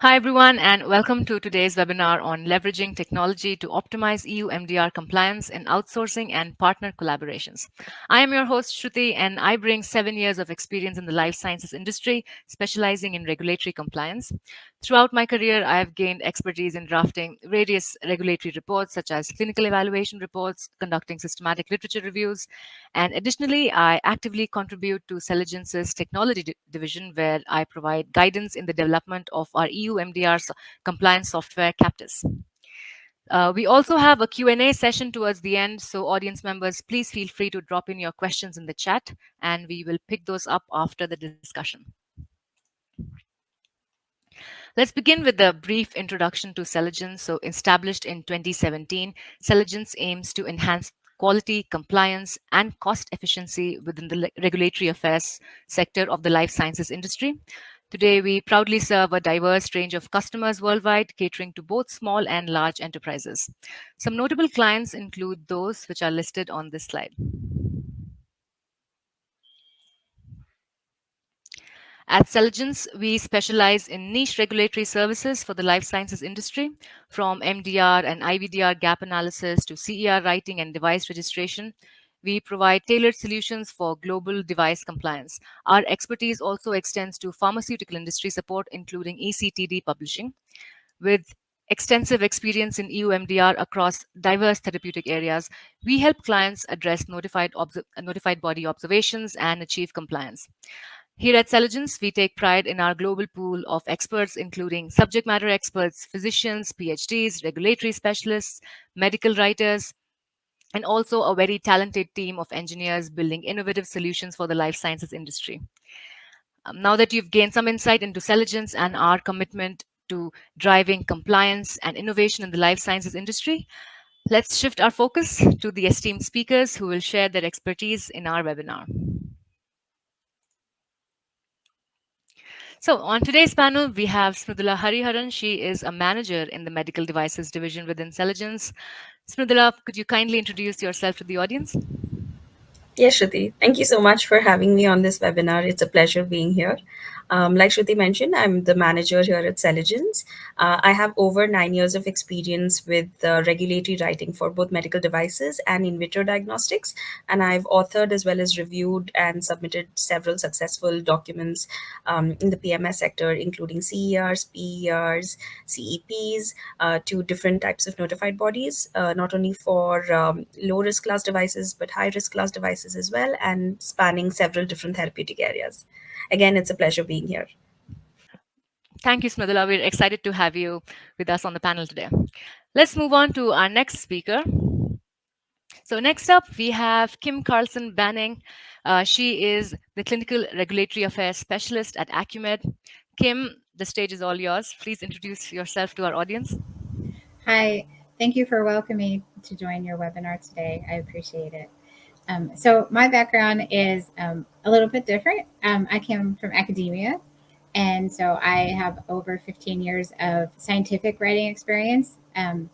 Hi, everyone, and welcome to today's webinar on leveraging technology to optimize EU MDR compliance in outsourcing and partner collaborations. I am your host, Shruti, and I bring 7 years of experience in the life sciences industry, specializing in regulatory compliance. Throughout my career, I have gained expertise in drafting various regulatory reports, such as clinical evaluation reports, conducting systematic literature reviews, and additionally, I actively contribute to Celegence's technology division, where I provide guidance in the development of our EU MDR compliance software, CAPTIS. We also have a Q&A session towards the end, so audience members, please feel free to drop in your questions in the chat, and we will pick those up after the discussion. Let's begin with a brief introduction to Celegence. So, established in 2017, Celegence aims to enhance quality, compliance, and cost efficiency within the regulatory affairs sector of the life sciences industry. Today, we proudly serve a diverse range of customers worldwide, catering to both small and large enterprises. Some notable clients include those which are listed on this slide. At Celegence, we specialize in niche regulatory services for the life sciences industry, from MDR and IVDR gap analysis to CER writing and device registration. We provide tailored solutions for global device compliance. Our expertise also extends to pharmaceutical industry support, including ECTD publishing. With extensive experience in EU MDR across diverse therapeutic areas, we help clients address notified body observations and achieve compliance. Here at Celegence, we take pride in our global pool of experts, including subject matter experts, physicians, PhDs, regulatory specialists, medical writers, and also a very talented team of engineers building innovative solutions for the life sciences industry. Now that you've gained some insight into Celegence and our commitment to driving compliance and innovation in the life sciences industry, let's shift our focus to the esteemed speakers who will share their expertise in our webinar. So, on today's panel, we have Smridula Hariharan. She is a manager in the medical devices division within Celegence. Smridula, could you kindly introduce yourself to the audience? Yes, Shruti. Thank you so much for having me on this webinar. It's a pleasure being here. Like Shruti mentioned, I'm the manager here at Celegence. I have over 9 years of experience with regulatory writing for both medical devices and in vitro diagnostics. And I've authored as well as reviewed and submitted several successful documents in the PMS sector, including CERs, PERs, CEPs, to different types of notified bodies, not only for low risk class devices, but high risk class devices as well, and spanning several different therapeutic areas. Again, it's a pleasure being here. Thank you, Smridula. We're excited to have you with us on the panel today. Let's move on to our next speaker. So next up, we have Kim Carlson Banning. She is the Clinical Regulatory Affairs Specialist at Acumed. Kim, the stage is all yours. Please introduce yourself to our audience. Hi, thank you for welcoming me to join your webinar today. I appreciate it. So my background is a little bit different. I came from academia, and so I have over 15 years of scientific writing experience.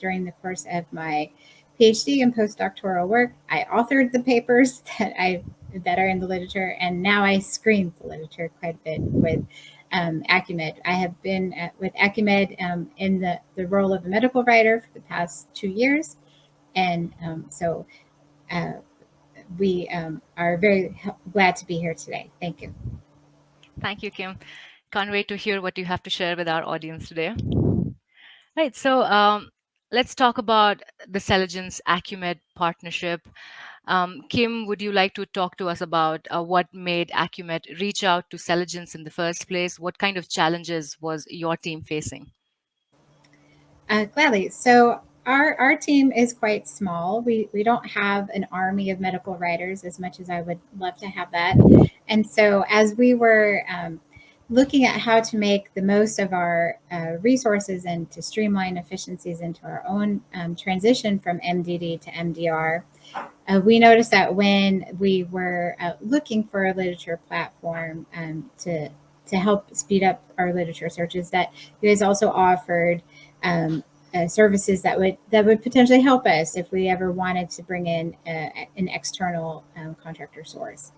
During the course of my PhD and postdoctoral work, I authored the papers that are in the literature, and now I screen the literature quite a bit with Acumed. I have been with Acumed in the role of a medical writer for the past 2 years, and so we are very glad to be here today. Thank you. Thank you, Kim. Can't wait to hear what you have to share with our audience today. Right, so let's talk about the Celegence Acumed partnership. Kim, would you like to talk to us about what made Acumed reach out to Celegence in the first place? What kind of challenges was your team facing? Gladly. So our team is quite small. We don't have an army of medical writers as much as I would love to have that. And so as we were looking at how to make the most of our resources and to streamline efficiencies into our own transition from MDD to MDR, we noticed that when we were looking for a literature platform to help speed up our literature searches, that you guys also offered services that would potentially help us if we ever wanted to bring in an external contractor source.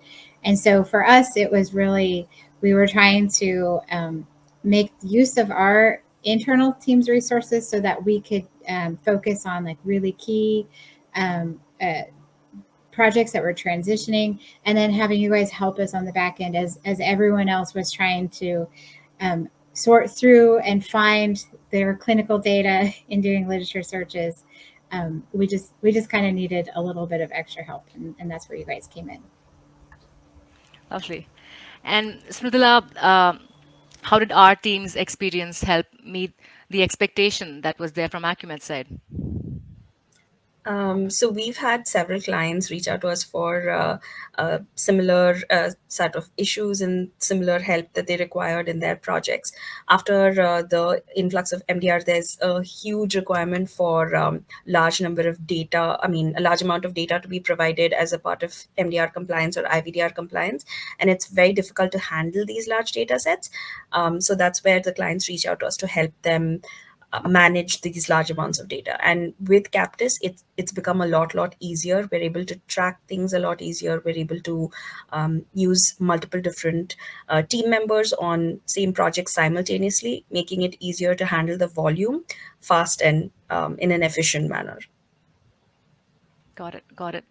And so for us, it was really, we were trying to make use of our internal teams resources so that we could focus on like really key projects that were transitioning, and then having you guys help us on the back end as everyone else was trying to sort through and find their clinical data in doing literature searches. We just kind of needed a little bit of extra help, and that's where you guys came in. Lovely. And Smrutila, how did our team's experience help meet the expectation that was there from Acumed's side? So we've had several clients reach out to us for similar set of issues and similar help that they required in their projects. After the influx of MDR, there's a huge requirement for large number of data. I mean, a large amount of data to be provided as a part of MDR compliance or IVDR compliance, and it's very difficult to handle these large data sets. So that's where the clients reach out to us to help them manage these large amounts of data. And with CAPTIS, it's become a lot easier. We're able to track things a lot easier. We're able to use multiple different team members on same projects simultaneously, making it easier to handle the volume fast and in an efficient manner. Got it. Got it.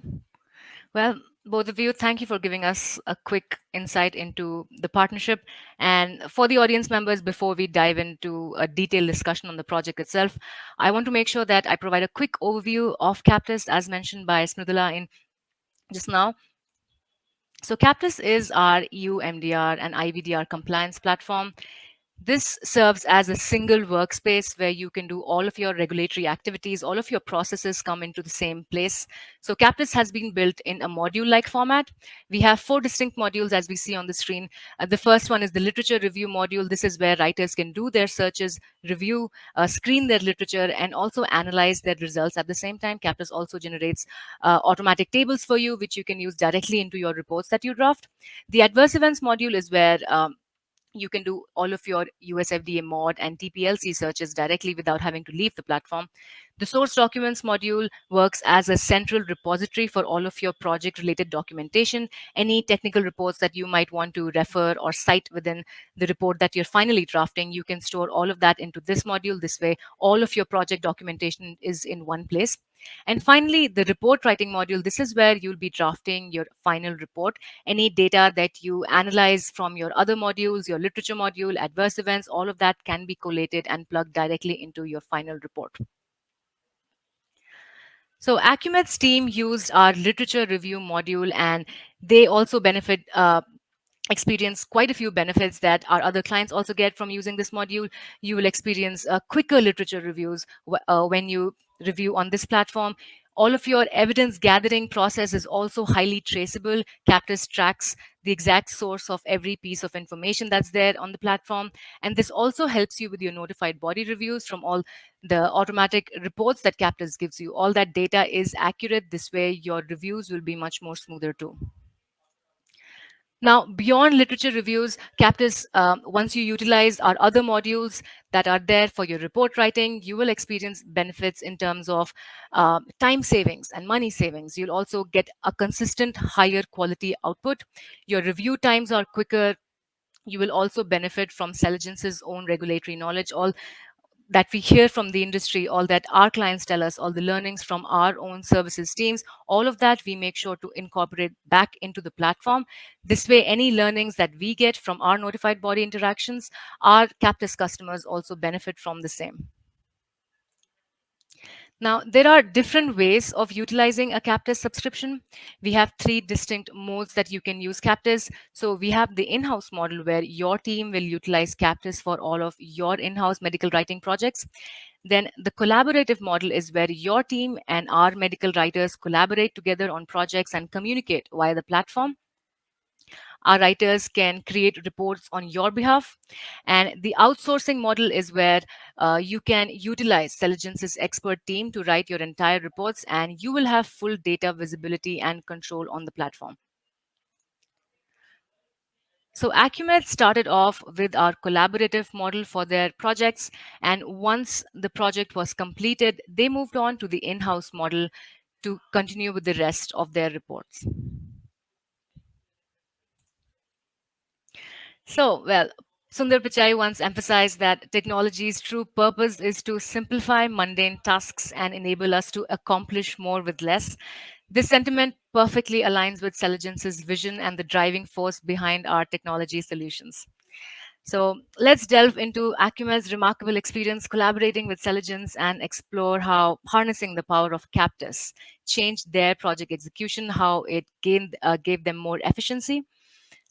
Well, both of you, thank you for giving us a quick insight into the partnership. And for the audience members, before we dive into a detailed discussion on the project itself, I want to make sure that I provide a quick overview of CAPTIS, as mentioned by Smrutila in just now. So CAPTIS is our EU MDR and IVDR compliance platform. This serves as a single workspace where you can do all of your regulatory activities, all of your processes come into the same place. So CAPTIS has been built in a module-like format. We have 4 distinct modules as we see on the screen. The first one is the literature review module. This is where writers can do their searches, review, screen their literature, and also analyze their results at the same time. CAPTIS also generates automatic tables for you, which you can use directly into your reports that you draft. The adverse events module is where you can do all of your US FDA mod and TPLC searches directly without having to leave the platform. The source documents module works as a central repository for all of your project related documentation. Any technical reports that you might want to refer or cite within the report that you're finally drafting, you can store all of that into this module. This way, all of your project documentation is in one place. And finally, the report writing module. This is where you'll be drafting your final report. Any data that you analyze from your other modules, your literature module, adverse events, all of that can be collated and plugged directly into your final report. So Acumed's team used our literature review module, and they also experience quite a few benefits that our other clients also get from using this module. You will experience quicker literature reviews when you review on this platform. All of your evidence gathering process is also highly traceable. CAPTIS tracks the exact source of every piece of information that's there on the platform. And this also helps you with your notified body reviews from all the automatic reports that CAPTIS gives you. All that data is accurate. This way, your reviews will be much more smoother too. Now, beyond literature reviews, CAPTIS, once you utilize our other modules that are there for your report writing, you will experience benefits in terms of time savings and money savings. You'll also get a consistent higher quality output. Your review times are quicker. You will also benefit from Celegence's own regulatory knowledge, all that we hear from the industry, all that our clients tell us, all the learnings from our own services teams, all of that we make sure to incorporate back into the platform. This way, any learnings that we get from our notified body interactions, our CAPTIS customers also benefit from the same. Now, there are different ways of utilizing a CAPTIS subscription. We have 3 distinct modes that you can use CAPTIS. So we have the in-house model where your team will utilize CAPTIS for all of your in-house medical writing projects. Then the collaborative model is where your team and our medical writers collaborate together on projects and communicate via the platform. Our writers can create reports on your behalf. And the outsourcing model is where you can utilize Celegence's expert team to write your entire reports, and you will have full data visibility and control on the platform. So Acumed started off with our collaborative model for their projects. And once the project was completed, they moved on to the in-house model to continue with the rest of their reports. Sundar Pichai once emphasized that technology's true purpose is to simplify mundane tasks and enable us to accomplish more with less. This sentiment perfectly aligns with Celegence's vision and the driving force behind our technology solutions. So let's delve into Acumed's remarkable experience collaborating with Celegence and explore how harnessing the power of CAPTIS changed their project execution, how it gave them more efficiency.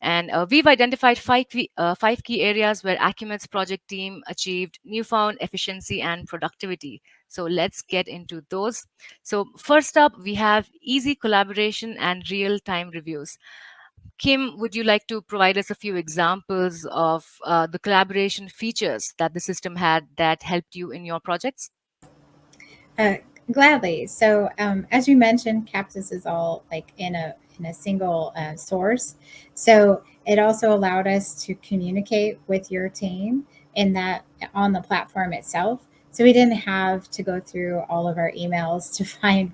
And we've identified five key areas where Acumed's project team achieved newfound efficiency and productivity. So let's get into those. So, first up, we have easy collaboration and real time reviews. Kim, would you like to provide us a few examples of the collaboration features that the system had that helped you in your projects? Uh, Gladly. So, as you mentioned, CAPTIS is all like in a single source. So it also allowed us to communicate with your team in that on the platform itself. So we didn't have to go through all of our emails to find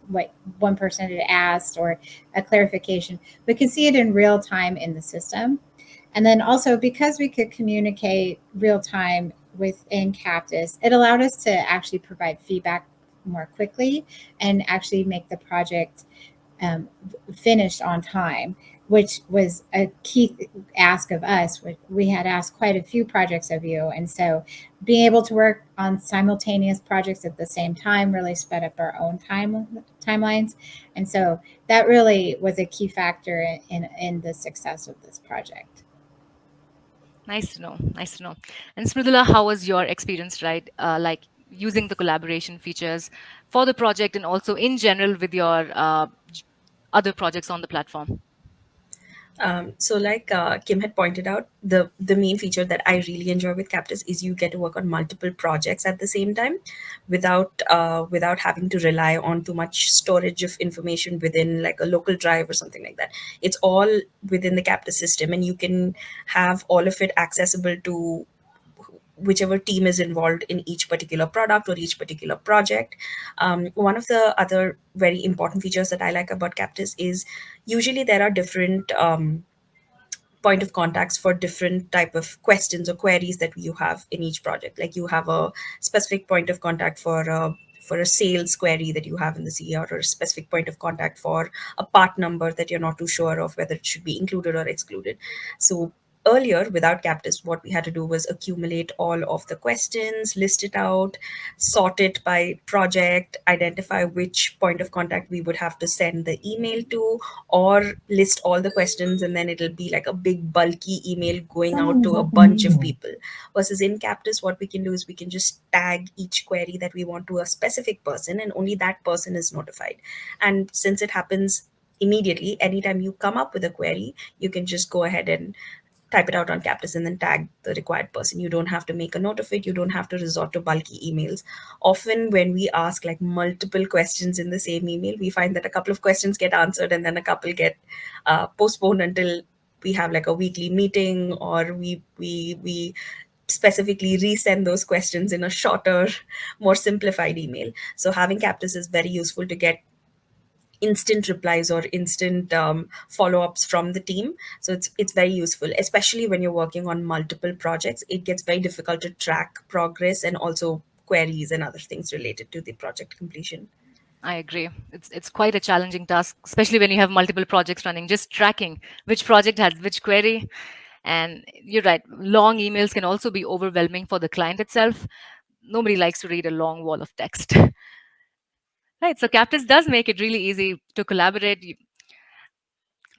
what one person had asked or a clarification. We could see it in real time in the system. And then also because we could communicate real time within CAPTIS, it allowed us to actually provide feedback more quickly and actually make the project um, finished on time, which was a key ask of us. We had asked quite a few projects of you. And so being able to work on simultaneous projects at the same time really sped up our own timelines. And so that really was a key factor in the success of this project. Nice to know. Nice to know. And Smridula, how was your experience, right? Like using the collaboration features for the project and also in general with your other projects on the platform? So like Kim had pointed out, the main feature that I really enjoy with Captis is you get to work on multiple projects at the same time, without having to rely on too much storage of information within like a local drive or something like that. It's all within the Captis system, and you can have all of it accessible to whichever team is involved in each particular product or each particular project. One of the other very important features that I like about Captis is usually there are different point of contacts for different type of questions or queries that you have in each project. Like you have a specific point of contact for a sales query that you have in the CER, or a specific point of contact for a part number that you're not too sure of whether it should be included or excluded. So earlier, without Captis, what we had to do was accumulate all of the questions, list it out, sort it by project, identify which point of contact we would have to send the email to, or list all the questions, and then it'll be like a big bulky email going out to a bunch of people. Versus in Captis, what we can do is we can just tag each query that we want to a specific person, and only that person is notified. And since it happens immediately, anytime you come up with a query, you can just go ahead and type it out on Captis and then tag the required person. You don't have to make a note of it. You don't have to resort to bulky emails. Often, when we ask like multiple questions in the same email, we find that a couple of questions get answered and then a couple get postponed until we have like a weekly meeting, or we specifically resend those questions in a shorter, more simplified email. So having Captis is very useful to get instant replies or instant follow-ups from the team. So it's very useful, especially when you're working on multiple projects. It gets very difficult to track progress and also queries and other things related to the project completion. I agree. It's quite a challenging task, especially when you have multiple projects running. Just tracking which project has which query, and you're right. Long emails can also be overwhelming for the client itself. Nobody likes to read a long wall of text. Right. So Captis does make it really easy to collaborate.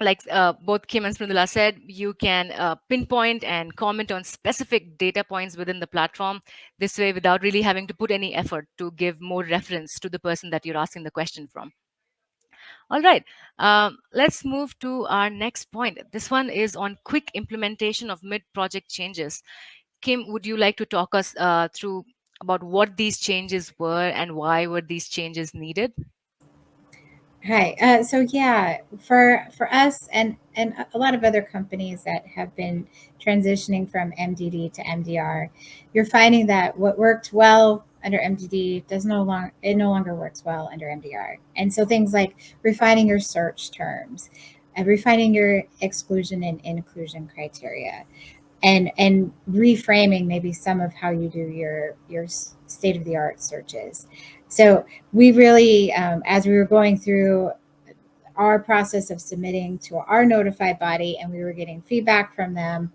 Like both Kim and Smridula said, you can pinpoint and comment on specific data points within the platform. This way, without really having to put any effort to give more reference to the person that you're asking the question from. All right, let's move to our next point. This one is on quick implementation of mid-project changes. Kim, would you like to talk us through about what these changes were and why were these changes needed? Hi. So yeah, for us and a lot of other companies that have been transitioning from MDD to MDR, you're finding that what worked well under MDD does no longer works well under MDR. And so things like refining your search terms, refining your exclusion and inclusion criteria, and reframing maybe some of how you do your state of the art searches. So we really, as we were going through our process of submitting to our notified body and we were getting feedback from them,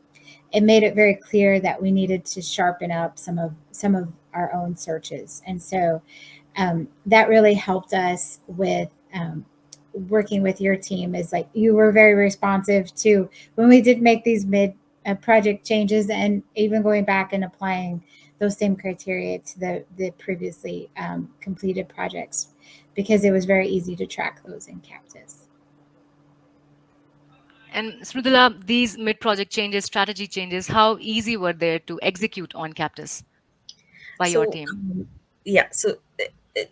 it made it very clear that we needed to sharpen up some of our own searches. And so that really helped us with working with your team. Is like you were very responsive to when we did make these mid project changes, and even going back and applying those same criteria to the previously completed projects, because it was very easy to track those in CAPTIS. And Smrutila, these mid-project changes, strategy changes, how easy were they to execute on CAPTIS by your So, team? yeah, so uh,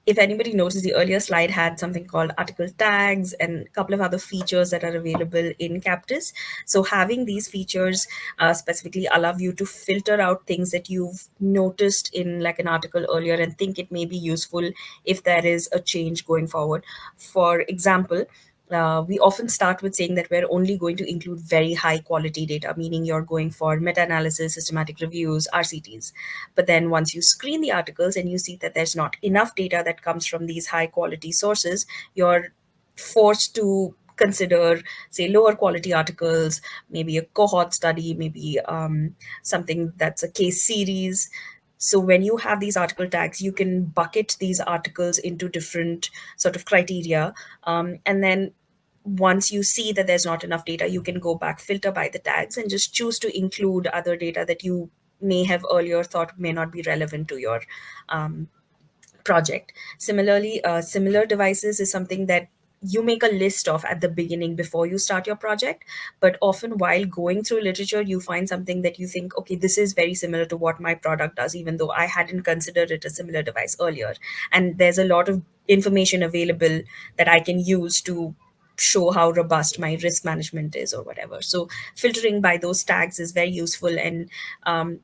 if anybody noticed, the earlier slide had something called article tags and a couple of other features that are available in CAPTIS. So having these features specifically allow you to filter out things that you've noticed in like an article earlier and think it may be useful if there is a change going forward. For example, we often start with saying that we're only going to include very high quality data, meaning you're going for meta analysis, systematic reviews, RCTs. But then once you screen the articles and you see that there's not enough data that comes from these high quality sources, you're forced to consider, say, lower quality articles, maybe a cohort study, maybe something that's a case series. So when you have these article tags, you can bucket these articles into different sort of criteria, and then once you see that there's not enough data, you can go back, filter by the tags, and just choose to include other data that you may have earlier thought may not be relevant to your um, project. Similarly, similar devices is something that you make a list of at the beginning before you start your project. But often, while going through literature, you find something that you think, okay, this is very similar to what my product does, even though I hadn't considered it a similar device earlier. And there's a lot of information available that I can use to show how robust my risk management is or whatever. So filtering by those tags is very useful. And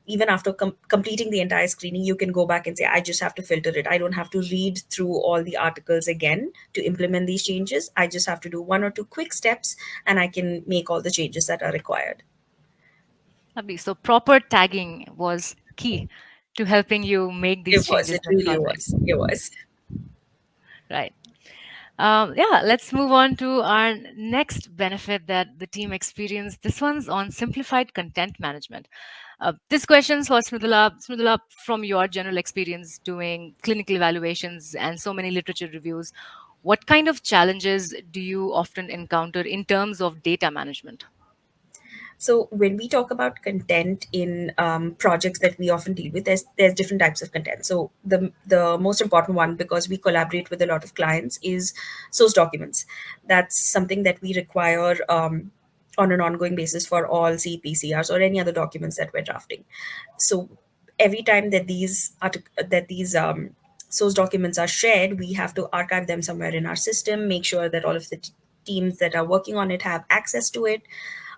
even after completing the entire screening, you can go back and say, I just have to filter it. I don't have to read through all the articles again to implement these changes. I just have to do one or two quick steps and I can make all the changes that are required. Lovely. So proper tagging was key to helping you make It these was, changes it in really project. was. It was. Right. Yeah, let's move on to our next benefit that the team experienced. This one's on simplified content management. This question's for Smrutila. Smrutila, from your general experience doing clinical evaluations and so many literature reviews, what kind of challenges do you often encounter in terms of data management? So when we talk about content in projects that we often deal with, there's different types of content. So the most important one, because we collaborate with a lot of clients, is source documents. That's something that we require on an ongoing basis for all CPCRs or any other documents that we're drafting. So every time that these source documents are shared, we have to archive them somewhere in our system, make sure that all of the teams that are working on it have access to it.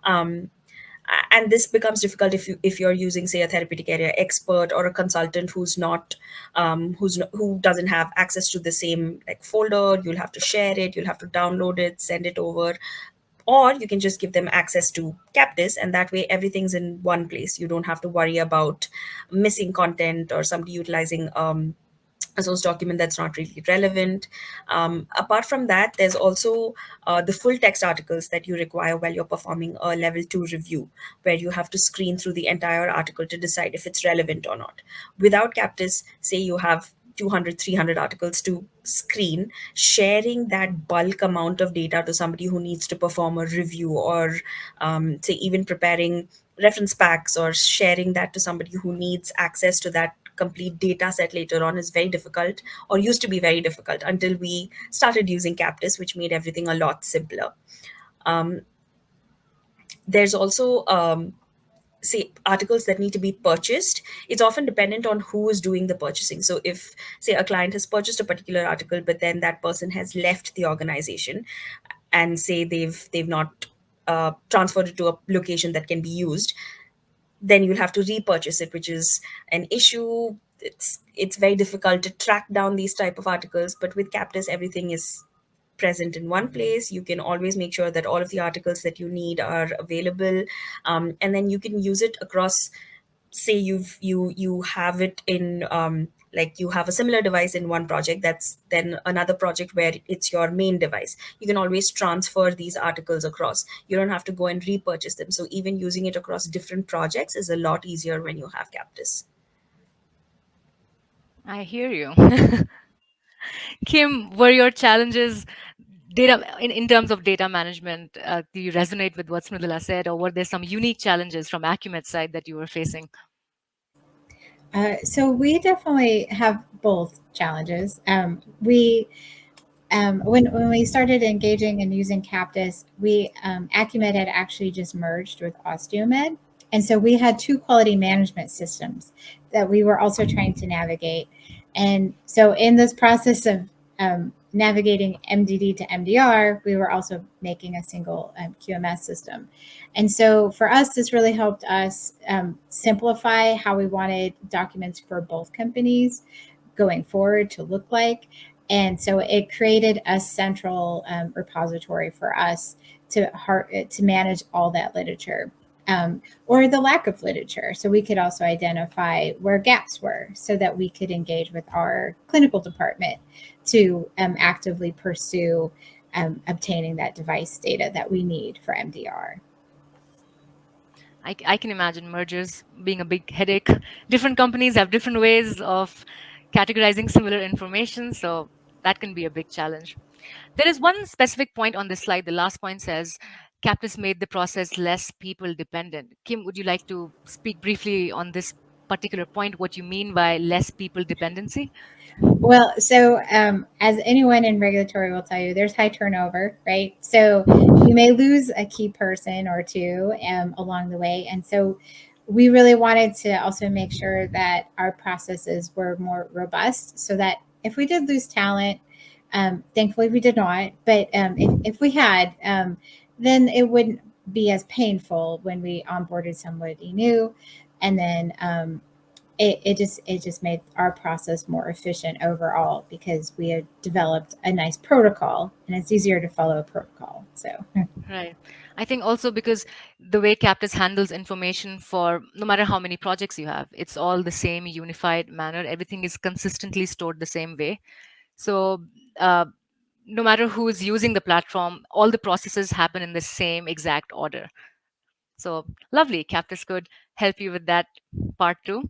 Um, and this becomes difficult if you're using, say, a therapeutic area expert or a consultant who doesn't have access to the same like folder. You'll have to share it, you'll have to download it, send it over, or you can just give them access to CAPTIS, and that way everything's in one place. You don't have to worry about missing content or somebody utilizing a source document that's not really relevant. Apart from that, there's also the full text articles that you require while you're performing a level 2 review, where you have to screen through the entire article to decide if it's relevant or not. Without CAPTIS, say you have 200, 300 articles to screen, sharing that bulk amount of data to somebody who needs to perform a review, or say even preparing reference packs, or sharing that to somebody who needs access to that complete data set later on, is very difficult, or used to be very difficult, until we started using CAPTIS, which made everything a lot simpler. Um, there's also say articles that need to be purchased. It's often dependent on who is doing the purchasing. So if, say, a client has purchased a particular article, but then that person has left the organization, and say they've not transferred it to a location that can be used, then you'll have to repurchase it, which is an issue. It's very difficult to track down these type of articles, but with CAPTIS, everything is present in one place. You can always make sure that all of the articles that you need are available, and then you can use it across. Say you have it in, like you have a similar device in one project, that's then another project where it's your main device. You can always transfer these articles across. You don't have to go and repurchase them. So even using it across different projects is a lot easier when you have CAPTIS. I hear you. Kim, were your challenges data in terms of data management? Do you resonate with what Smridula said, or were there some unique challenges from Acumed's side that you were facing? So we definitely have both challenges. When we started engaging and using CAPTIS, Acumed had actually just merged with Osteomed, and so we had two quality management systems that we were also trying to navigate. And so in this process of navigating MDD to MDR, we were also making a single QMS system. And so for us, this really helped us simplify how we wanted documents for both companies going forward to look like. And so it created a central repository for us to manage all that literature, or the lack of literature. So we could also identify where gaps were so that we could engage with our clinical department to actively pursue obtaining that device data that we need for MDR. I can imagine mergers being a big headache. Different companies have different ways of categorizing similar information, so that can be a big challenge. There is one specific point on this slide. The last point says CAPTIS made the process less people dependent. Kim, would you like to speak briefly on this particular point, what you mean by less people dependency? Well, so as anyone in regulatory will tell you, there's high turnover, right? So you may lose a key person or two along the way. And so we really wanted to also make sure that our processes were more robust so that if we did lose talent, thankfully we did not, but if we had, then it wouldn't be as painful when we onboarded somebody new. And then it just made our process more efficient overall because we had developed a nice protocol and it's easier to follow a protocol. So Right. I think also because the way CAPTIS handles information for no matter how many projects you have, it's all the same unified manner. Everything is consistently stored the same way. So uh, no matter who is using the platform, all the processes happen in the same exact order. So lovely. CAPTIS could help you with that part too.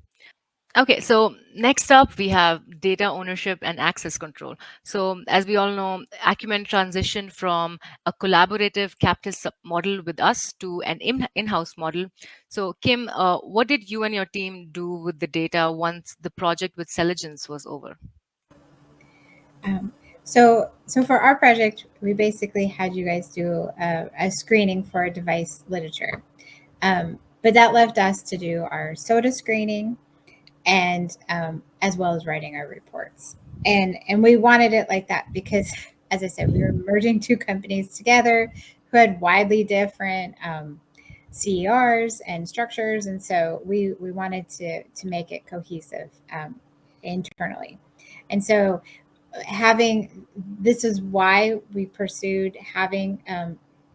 Okay, so next up we have data ownership and access control. So as we all know, Acumen transitioned from a collaborative CAPTIS model with us to an in-house model. So Kim, what did you and your team do with the data once the project with Celegence was over? um, so for our project, we basically had you guys do a screening for a device literature, but that left us to do our SOTA screening and as well as writing our reports. And we wanted it like that because, as I said, we were merging two companies together who had widely different CERs and structures, and so we wanted to make it cohesive internally. And so having this is why we pursued having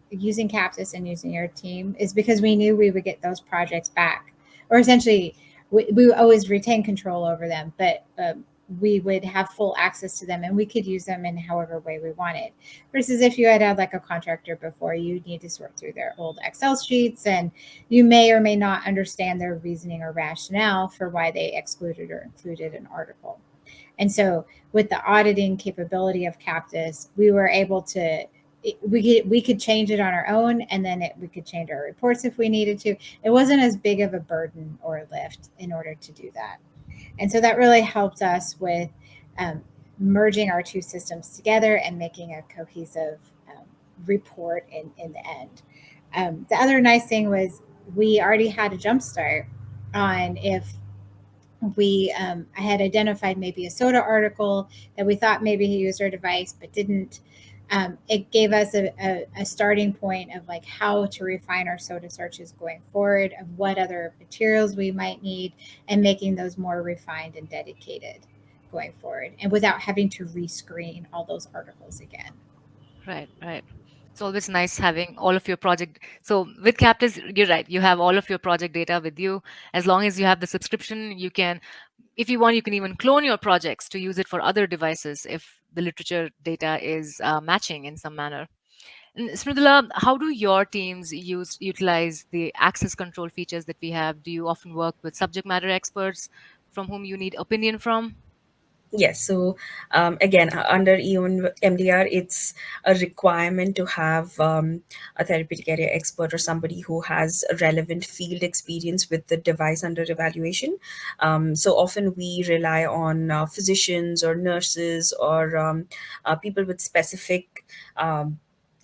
using CAPTIS and using your team is because we knew we would get those projects back, or essentially we always retain control over them, but we would have full access to them and we could use them in however way we wanted. Versus if you had like a contractor before, you need to sort through their old Excel sheets and you may or may not understand their reasoning or rationale for why they excluded or included an article. And so with the auditing capability of CAPTIS, we were able to we could change it on our own, and then we could change our reports if we needed to. It wasn't as big of a burden or a lift in order to do that. And so that really helped us with merging our two systems together and making a cohesive report in the end. The other nice thing was we already had a jump start on if I had identified maybe a SOTA article that we thought maybe he used our device but didn't. It gave us a starting point of like how to refine our SOTA searches going forward, of what other materials we might need, and making those more refined and dedicated going forward, and without having to rescreen all those articles again. Right, right. It's always nice having all of your project. So with Captis, you're right. You have all of your project data with you. As long as you have the subscription, you can, if you want, you can even clone your projects to use it for other devices if the literature data is matching in some manner. And Smridula, how do your teams utilize the access control features that we have? Do you often work with subject matter experts from whom you need opinion from? Yes. So again, under EU MDR, it's a requirement to have a therapeutic area expert or somebody who has a relevant field experience with the device under evaluation. So often we rely on physicians or nurses or people with specific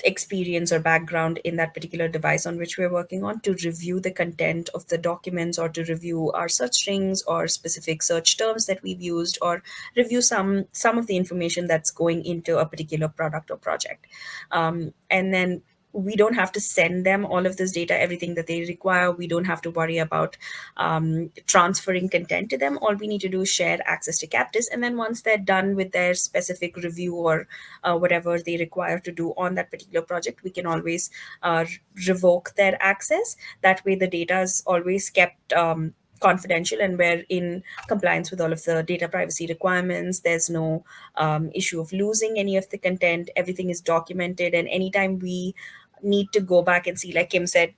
experience or background in that particular device on which we're working on to review the content of the documents or to review our search strings or specific search terms that we've used or review some of the information that's going into a particular product or project. And then we don't have to send them all of this data, everything that they require. We don't have to worry about transferring content to them. All we need to do is share access to Captis. And then once they're done with their specific review or whatever they require to do on that particular project, we can always revoke their access. That way, the data is always kept confidential and we're in compliance with all of the data privacy requirements. There's no issue of losing any of the content. Everything is documented. And anytime we need to go back and see, like Kim said,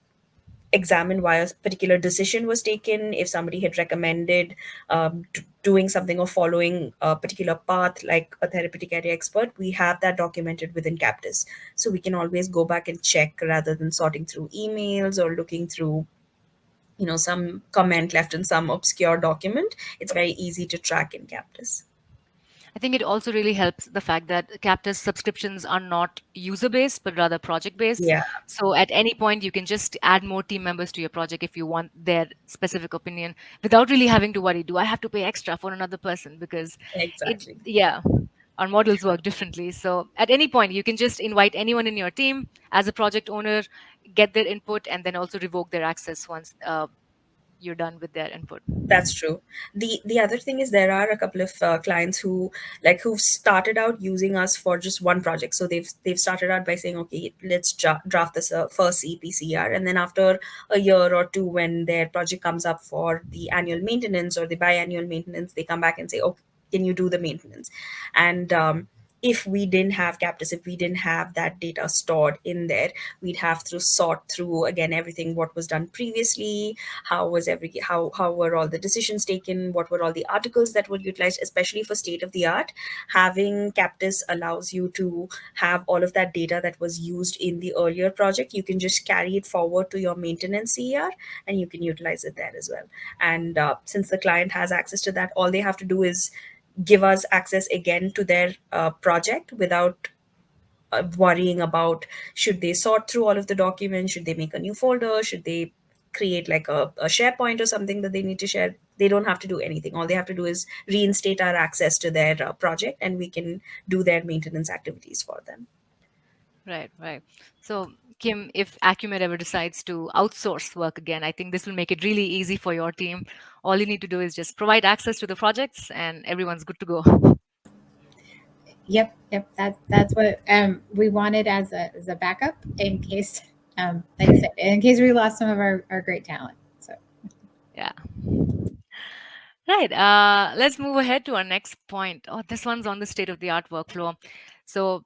examine why a particular decision was taken, if somebody had recommended doing something or following a particular path like a therapeutic area expert, we have that documented within Captis. So we can always go back and check rather than sorting through emails or looking through some comment left in some obscure document. It's very easy to track in Captis. I think it also really helps the fact that Captus subscriptions are not user based, but rather project based. Yeah, So at any point, you can just add more team members to your project if you want their specific opinion without really having to worry, do I have to pay extra for another person? Because exactly. yeah, our models work differently. So at any point, you can just invite anyone in your team as a project owner, get their input, and then also revoke their access once you're done with their input. That's true. The other thing is there are a couple of clients who've started out using us for just one project. So they've started out by saying, okay, let's draft this first EPCR, and then after a year or two, when their project comes up for the annual maintenance or the biannual maintenance, they come back and say, okay, can you do the maintenance? And if we didn't have Captus, if we didn't have that data stored in there, we'd have to sort through again everything what was done previously, how were all the decisions taken, what were all the articles that were utilized, especially for state of the art. Having Captus allows you to have all of that data that was used in the earlier project. You can just carry it forward to your maintenance CER and you can utilize it there as well. And since the client has access to that, all they have to do is give us access again to their project without worrying about should they sort through all of the documents, should they make a new folder, should they create like a SharePoint or something that they need to share. They don't have to do anything. All they have to do is reinstate our access to their project and we can do their maintenance activities for them. Right, right. So, Kim, if Acumed ever decides to outsource work again, I think this will make it really easy for your team. All you need to do is just provide access to the projects, and everyone's good to go. Yep, yep. That's what we wanted as a backup in case, like you said, in case we lost some of our great talent. So Yeah. Right. Let's move ahead to our next point. Oh, this one's on the state of the art workflow. So,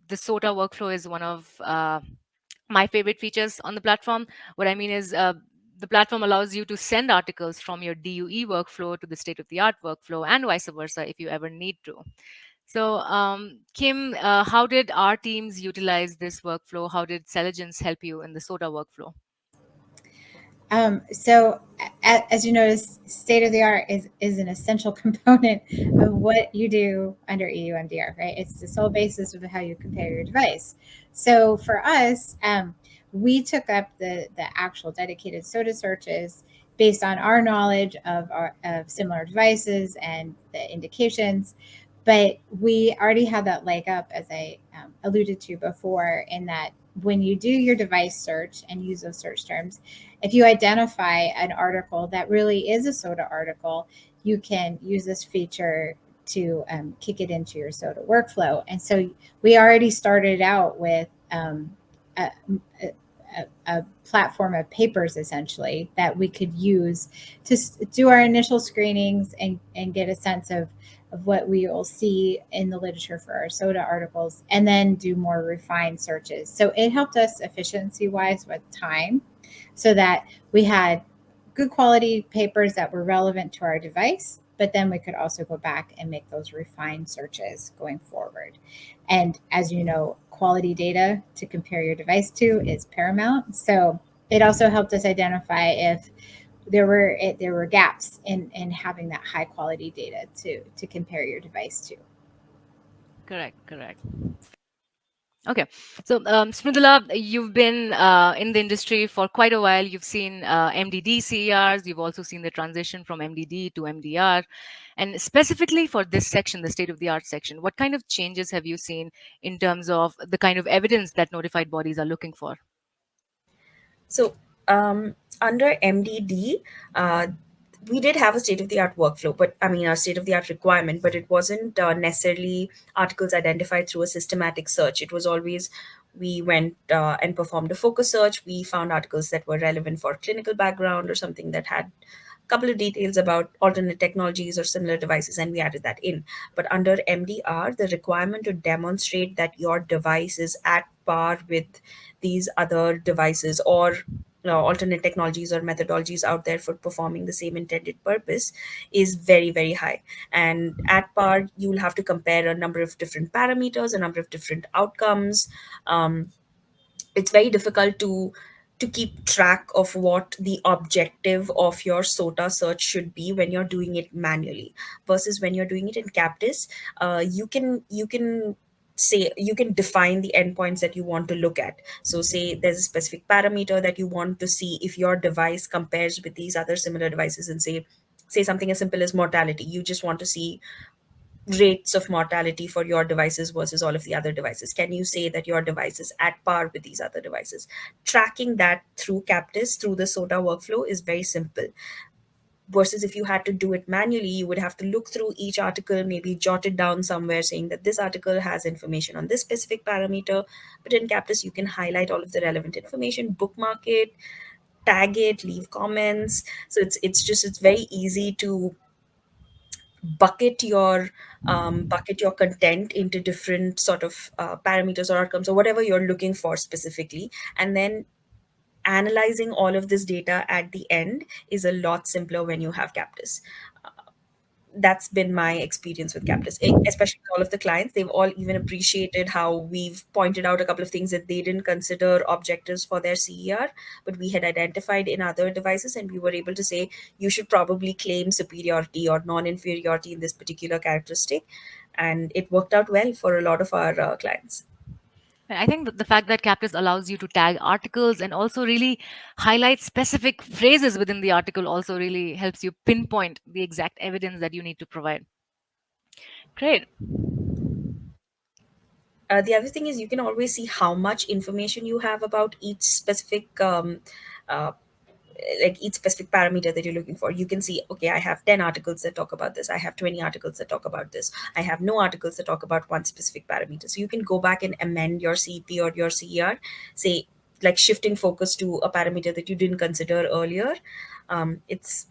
the SOTA workflow is one of my favorite features on the platform. What I mean is, the platform allows you to send articles from your DUE workflow to the state of the art workflow and vice versa if you ever need to. So, Kim, how did our teams utilize this workflow? How did Celegence help you in the SOTA workflow? so as you notice, state of the art is an essential component of what you do under EU MDR, right? It's the sole basis of how you compare your device. So for us, we took up the actual dedicated SOTA searches based on our knowledge of similar devices and the indications. But we already had that leg up, as I alluded to before, in that when you do your device search and use those search terms, if you identify an article that really is a SOTA article, you can use this feature to kick it into your SOTA workflow. And so we already started out with a, a platform of papers essentially that we could use to do our initial screenings and get a sense of what we will see in the literature for our SOTA articles, and then do more refined searches. So it helped us efficiency wise with time, so that we had good quality papers that were relevant to our device, but then we could also go back and make those refined searches going forward. And as you know, quality data to compare your device to is paramount. So it also helped us identify if there were gaps in having that high quality data to compare your device to. Correct, correct. Okay, so Smrudula, you've been in the industry for quite a while. You've seen MDD CERs, you've also seen the transition from MDD to MDR. And specifically for this section, the state of the art section, what kind of changes have you seen in terms of the kind of evidence that notified bodies are looking for? So, under MDD, we did have a state of the art workflow, but I mean, a state of the art requirement, but it wasn't necessarily articles identified through a systematic search. It was always we went and performed a focus search. We found articles that were relevant for clinical background or something that had a couple of details about alternate technologies or similar devices, and we added that in. But under MDR, the requirement to demonstrate that your device is at par with these other devices or alternate technologies or methodologies out there for performing the same intended purpose is very, very high. And at par, you'll have to compare a number of different parameters, a number of different outcomes. It's very difficult to keep track of what the objective of your SOTA search should be when you're doing it manually versus when you're doing it in CAPTIS. You can say you can define the endpoints that you want to look at. So say there's a specific parameter that you want to see if your device compares with these other similar devices, and say something as simple as mortality. You just want to see rates of mortality for your devices versus all of the other devices. Can you say that your device is at par with these other devices? Tracking that through CAPTIS, through the SOTA workflow, is very simple. Versus if you had to do it manually, you would have to look through each article, maybe jot it down somewhere saying that this article has information on this specific parameter. But in CAPTIS, you can highlight all of the relevant information, bookmark it, tag it, leave comments. So it's very easy to bucket your bucket your content into different sort of parameters or outcomes or whatever you're looking for specifically, and then analyzing all of this data at the end is a lot simpler when you have CAPTIS. That's been my experience with CAPTIS, especially with all of the clients. They've all even appreciated how we've pointed out a couple of things that they didn't consider objectives for their CER, but we had identified in other devices, and we were able to say, you should probably claim superiority or non-inferiority in this particular characteristic. And it worked out well for a lot of our clients. I think that the fact that CAPTIS allows you to tag articles and also really highlight specific phrases within the article also really helps you pinpoint the exact evidence that you need to provide. Great. The other thing is you can always see how much information you have about each specific uh, like each specific parameter that you're looking for. You can see, okay, I have 10 articles that talk about this, I have 20 articles that talk about this, I have no articles that talk about one specific parameter. So you can go back and amend your CP or your CER, say like shifting focus to a parameter that you didn't consider earlier. It's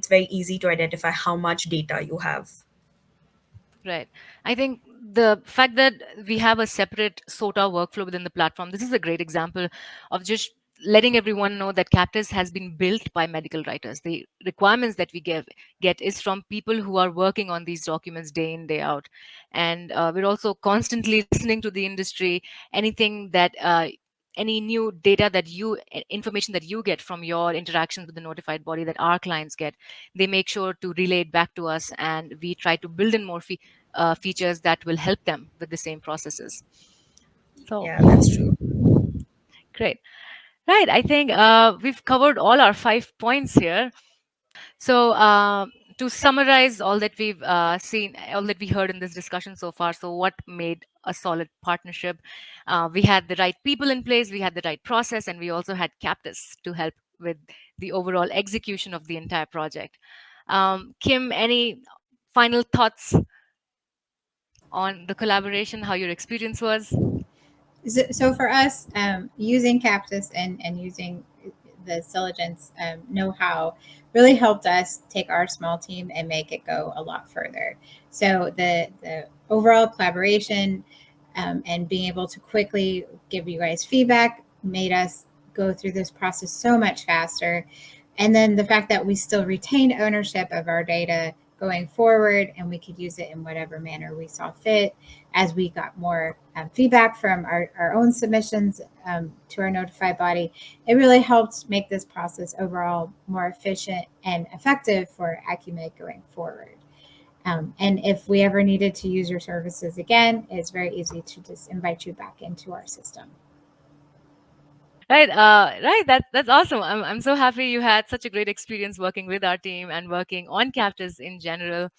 very easy to identify how much data you have. Right. I think the fact that we have a separate SOTA workflow within the platform, this is a great example of just letting everyone know that CAPTIS has been built by medical writers. The requirements that we get is from people who are working on these documents day in, day out. And we're also constantly listening to the industry, anything that any new data that information that you get from your interactions with the notified body that our clients get, they make sure to relay it back to us, and we try to build in more features that will help them with the same processes. So, Yeah, that's true. great. Right. I think we've covered all our 5 points here. So, to summarize all that we've seen, all that we heard in this discussion so far, so what made a solid partnership? We had the right people in place, we had the right process, and we also had CAPTIS to help with the overall execution of the entire project. Kim, any final thoughts? on the collaboration, how your experience was? So for us, using CAPTIS and using the Celegence know-how really helped us take our small team and make it go a lot further. So the overall collaboration and being able to quickly give you guys feedback made us go through this process so much faster. And then the fact that we still retained ownership of our data going forward and we could use it in whatever manner we saw fit as we got more feedback from our own submissions to our notified body. It really helped make this process overall more efficient and effective for Acumed going forward. And if we ever needed to use your services again, it's very easy to just invite you back into our system. Right, right. That's awesome. I'm so happy you had such a great experience working with our team and working on CAPTIS in general.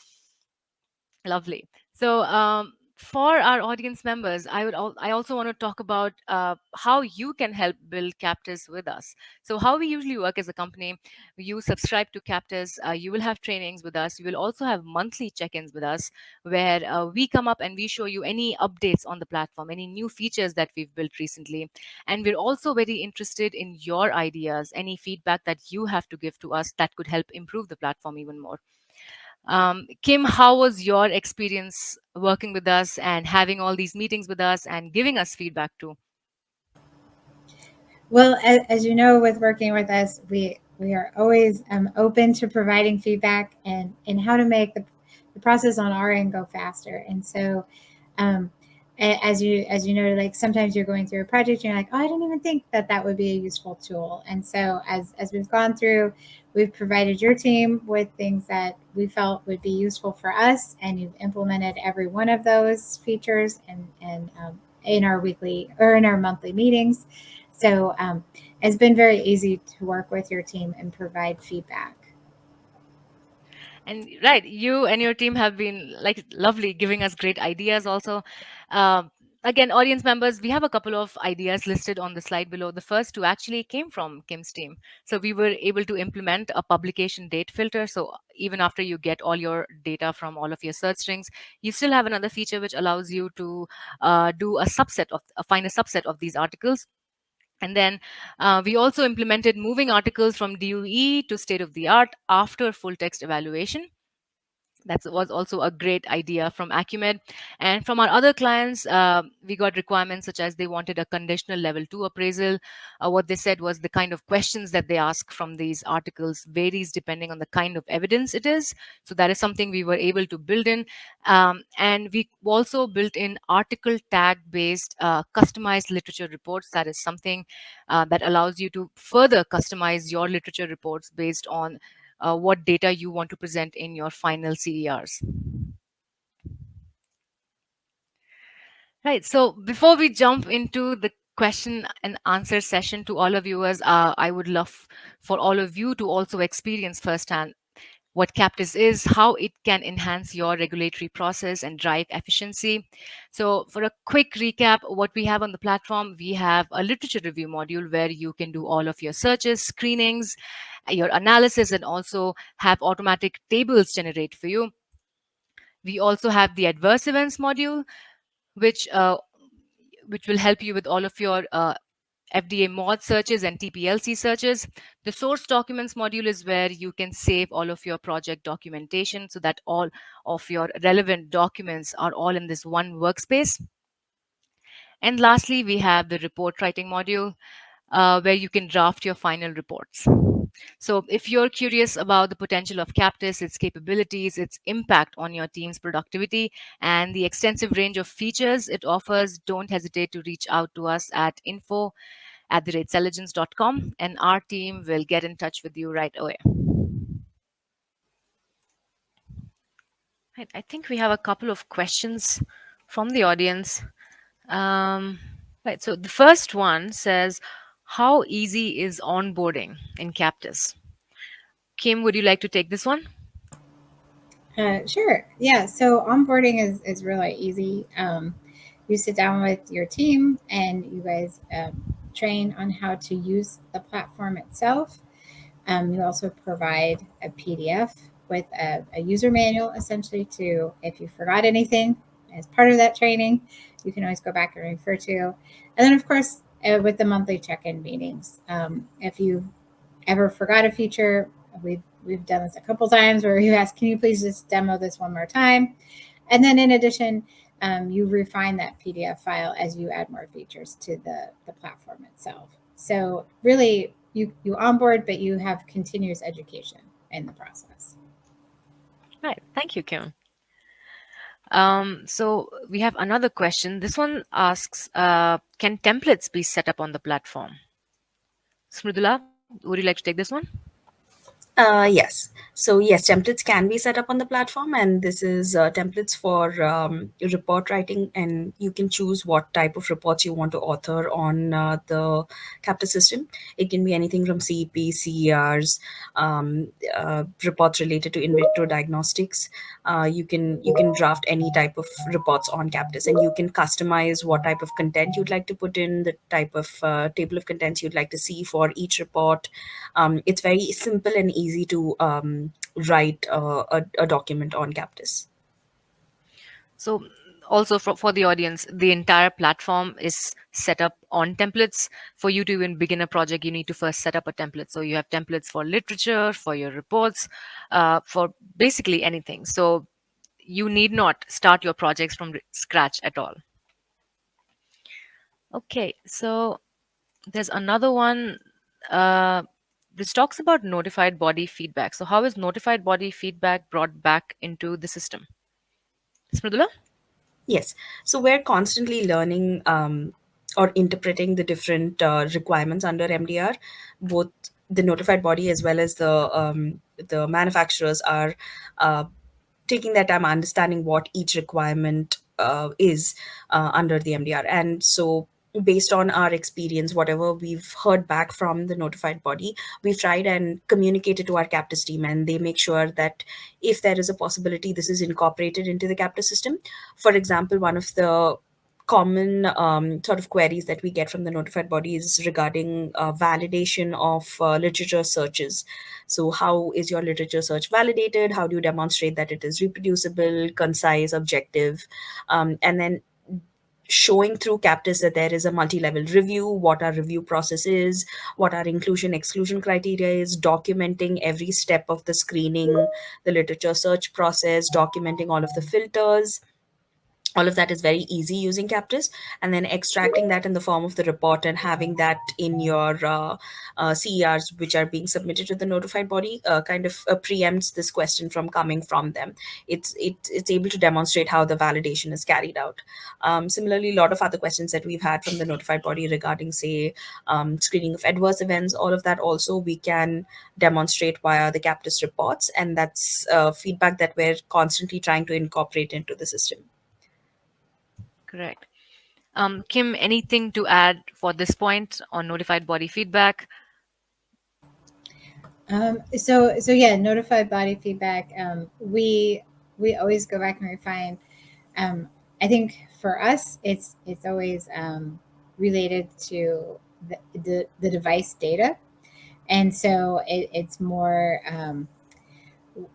Lovely. So, for our audience members, I also want to talk about how you can help build CAPTIS with us. So, how we usually work as a company, you subscribe to CAPTIS, you will have trainings with us. You will also have monthly check-ins with us, where we come up and we show you any updates on the platform, any new features that we've built recently, and we're also very interested in your ideas, any feedback that you have to give to us that could help improve the platform even more. Kim, how was your experience working with us and having all these meetings with us and giving us feedback too? Well, as you know, with working with us, we are always open to providing feedback and how to make the process on our end go faster. And so, um, as you know, like sometimes you're going through a project, and you're like, oh, I didn't even think that that would be a useful tool. And so, as we've gone through, we've provided your team with things that we felt would be useful for us, and you've implemented every one of those features and in our weekly or in our monthly meetings. So it's been very easy to work with your team and provide feedback. And right, you and your team have been like lovely, giving us great ideas also. Um, Again, audience members, we have a couple of ideas listed on the slide below. The first two actually came from Kim's team. So we were able to implement a publication date filter. So even after you get all your data from all of your search strings, you still have another feature which allows you to do a subset of find a subset of these articles. And then we also implemented moving articles from DOE to state of the art after full text evaluation. That was also a great idea from Acumed. And from our other clients, we got requirements such as they wanted a conditional level 2 appraisal. What they said was the kind of questions that they ask from these articles varies depending on the kind of evidence it is. So that is something we were able to build in. And we also built in article tag based customized literature reports. That is something that allows you to further customize your literature reports based on what data you want to present in your final CERs. Right. So before we jump into the question and answer session to all of viewers, I would love for all of you to also experience firsthand what CAPTIS is, how it can enhance your regulatory process and drive efficiency. So for a quick recap, what we have on the platform, we have a literature review module where you can do all of your searches, screenings, your analysis, and also have automatic tables generate for you. We also have the adverse events module, which which will help you with all of your FDA mod searches and TPLC searches. The source documents module is where you can save all of your project documentation so that all of your relevant documents are all in this one workspace. And lastly, we have the report writing module where you can draft your final reports. So if you're curious about the potential of CAPTIS, its capabilities, its impact on your team's productivity, and the extensive range of features it offers, don't hesitate to reach out to us at info@celegence.com, and our team will get in touch with you right away. Right, I think we have a couple of questions from the audience. Um, right, so the first one says, how easy is onboarding in CAPTIS? Kim, would you like to take this one? Sure. Yeah. So onboarding is really easy. You sit down with your team and you guys train on how to use the platform itself. You also provide a PDF with a user manual essentially to if you forgot anything as part of that training, you can always go back and refer to. And then, of course, with the monthly check-in meetings, if you ever forgot a feature, we've done this a couple times where you ask, can you please just demo this one more time? And then in addition, you refine that PDF file as you add more features to the platform itself. So really, you onboard, but you have continuous education in the process. Right. Thank you, Kim. So we have another question. This one asks, can templates be set up on the platform? Smridula, would you like to take this one? Yes. So yes, templates can be set up on the platform, and this is templates for report writing, and you can choose what type of reports you want to author on the CAPTIS system. It can be anything from CEP, CERs, reports related to in vitro diagnostics. You can draft any type of reports on CAPTIS, and you can customize what type of content you'd like to put in, the type of table of contents you'd like to see for each report. It's very simple and easy to write a document on CAPTIS. So also for the audience, the entire platform is set up on templates. For you to even begin a project, you need to first set up a template. So you have templates for literature, for your reports, for basically anything. So you need not start your projects from scratch at all. Okay, so there's another one. This talks about notified body feedback. So how is notified body feedback brought back into the system? Smridula? Yes. So we're constantly learning or interpreting the different requirements under MDR. Both the notified body as well as the manufacturers are uh, taking that time understanding what each requirement is under the MDR. And so, based on our experience, whatever we've heard back from the notified body, we've tried and communicated to our CAPTIS team, and they make sure that if there is a possibility, this is incorporated into the CAPTIS system. For example, one of the common sort of queries that we get from the notified body is regarding validation of literature searches. So, how is your literature search validated? How do you demonstrate that it is reproducible, concise, objective? And then showing through CAPTIS that there is a multi-level review, what our review process is, what our inclusion exclusion criteria is, documenting every step of the screening, the literature search process, documenting all of the filters. All of that is very easy using CAPTIS, and then extracting that in the form of the report and having that in your CERs, which are being submitted to the notified body, kind of preempts this question from coming from them. It's able to demonstrate how the validation is carried out. Similarly, a lot of other questions that we've had from the notified body regarding, say, screening of adverse events, all of that also we can demonstrate via the CAPTIS reports, and that's feedback that we're constantly trying to incorporate into the system. Correct. Kim, anything to add for this point on notified body feedback? So yeah, notified body feedback. We always go back and refine. I think for us, it's always related to the device data, and so it's more.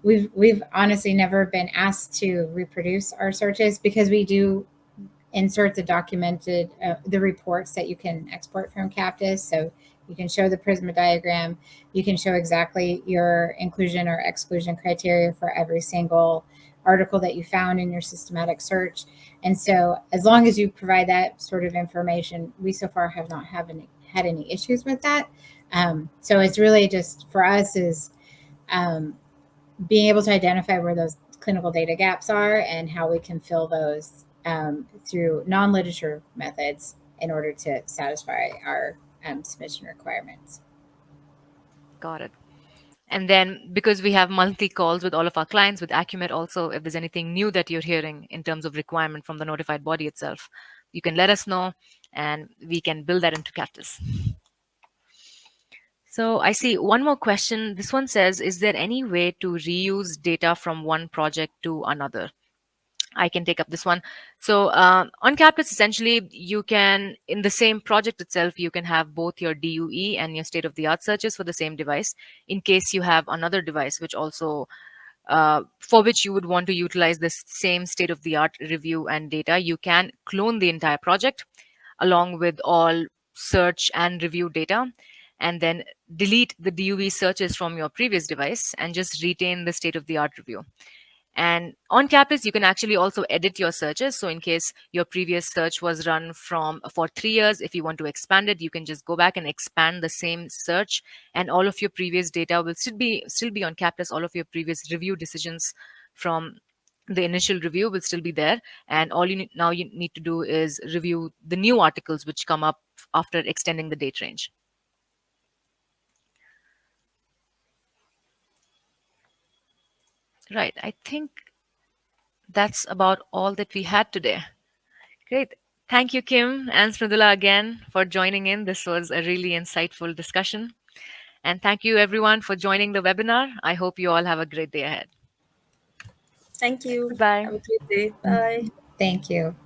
We've honestly never been asked to reproduce our searches because we do insert the documented the reports that you can export from CAPTIS. So you can show the Prisma diagram. You can show exactly your inclusion or exclusion criteria for every single article that you found in your systematic search. And so as long as you provide that sort of information, we so far have not had any issues with that. So it's really just for us is being able to identify where those clinical data gaps are and how we can fill those through non-literature methods in order to satisfy our submission requirements. Got it. And then because we have monthly calls with all of our clients, with Acumed also, if there's anything new that you're hearing in terms of requirement from the notified body itself, you can let us know and we can build that into CAPTIS. So I see one more question. This one says, is there any way to reuse data from one project to another? I can take up this one. So on CAPTIS, essentially, you can, in the same project itself, you can have both your DUE and your state-of-the-art searches for the same device in case you have another device which also for which you would want to utilize this same state of the art review and data, you can clone the entire project along with all search and review data, and then delete the DUV searches from your previous device and just retain the state of the art review. And on CAPTIS, you can actually also edit your searches. So in case your previous search was run for 3 years, if you want to expand it, you can just go back and expand the same search, and all of your previous data will still be on CAPTIS. All of your previous review decisions from the initial review will still be there, and all you need to do is review the new articles which come up after extending the date range. Right. I think that's about all that we had today. Great. Thank you, Kim and Smridula, again for joining in. This was a really insightful discussion. And thank you, everyone, for joining the webinar. I hope you all have a great day ahead. Thank you. Goodbye. Have a great day. Bye. Thank you.